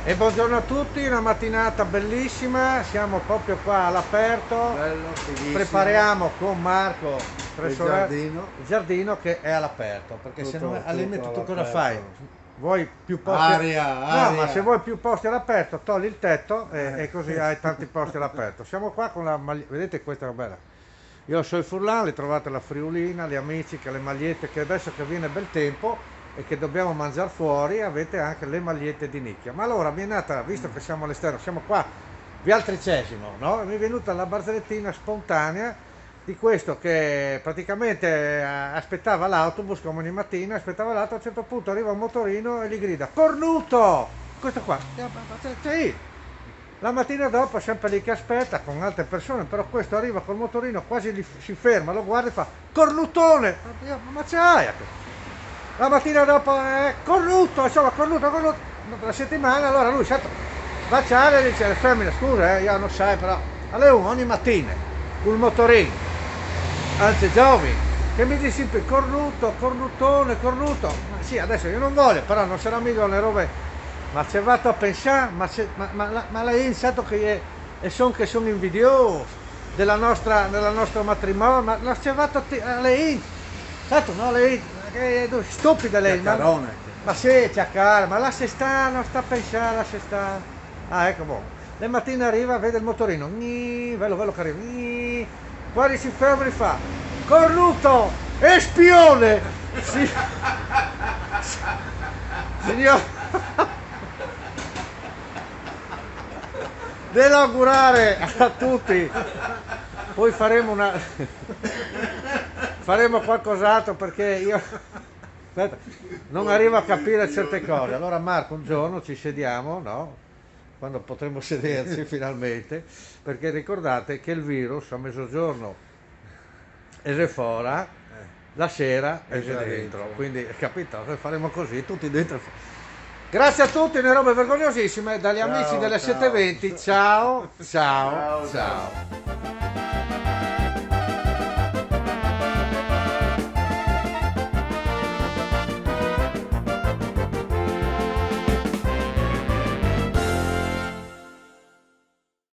E buongiorno a tutti, una mattinata bellissima, siamo proprio qua all'aperto, Bello, fighissimo. prepariamo con Marco Il giardino. il giardino che è all'aperto, perché se Tutto- no al limite tutto tu cosa all'aperto. fai? Vuoi più posti? Aria, No, aria. ma se vuoi più posti all'aperto togli il tetto e così hai tanti posti all'aperto. Siamo qua con la maglietta, vedete questa è bella. Io so i Furlan, li trovate la Friulina, gli amici, che le magliette, che adesso che viene bel tempo e che dobbiamo mangiare fuori, avete anche le magliette di nicchia. Ma allora mi è nata, visto che siamo all'esterno, siamo qua, via al Tricesimo, no? Mi è venuta la barzellettina spontanea di questo che praticamente aspettava l'autobus come ogni mattina, aspettava l'autobus, a un certo punto arriva un motorino e gli grida, cornuto! Questo qua, sì. La mattina dopo è sempre lì che aspetta con altre persone, però questo arriva col motorino, quasi si ferma, lo guarda e fa cornutone! Ma c'hai? La mattina dopo è cornuto, insomma cornuto, dopo la settimana, allora lui certo, baciare e dice alle femmine, scusa, io non sai però, alle 1 ogni mattina, col motorino, anzi giovani, che mi dice sempre cornuto, cornutone, cornuto, ma sì adesso io non voglio, però non sarà mica le robe, ma ci è vado a pensare, ma lei ha pensato che sono invidioso della nostra matrimonio, ma ci è vado a lei, certo no, lei, che è stupida lei, Chiacchierone. ma sì, c'ha calma, lascia stare, non sta a pensare, lascia stare. Ah, ecco, boh. Le mattine arriva, vede il motorino, bello che arriva, guardi si ferma e fa, cornuto, e spione! Sì. Signor, devo augurare a tutti, poi faremo qualcos'altro perché io aspetta, non arrivo a capire certe cose. Allora Marco un giorno ci sediamo, no? Quando potremo sederci finalmente, perché ricordate che il virus a mezzogiorno è fuori, la sera è già dentro. dentro. Quindi capito, faremo così, tutti dentro. Grazie a tutti, le robe vergognosissime, dagli Ciao, amici delle ciao. 720, ciao, ciao, Ciao, ciao.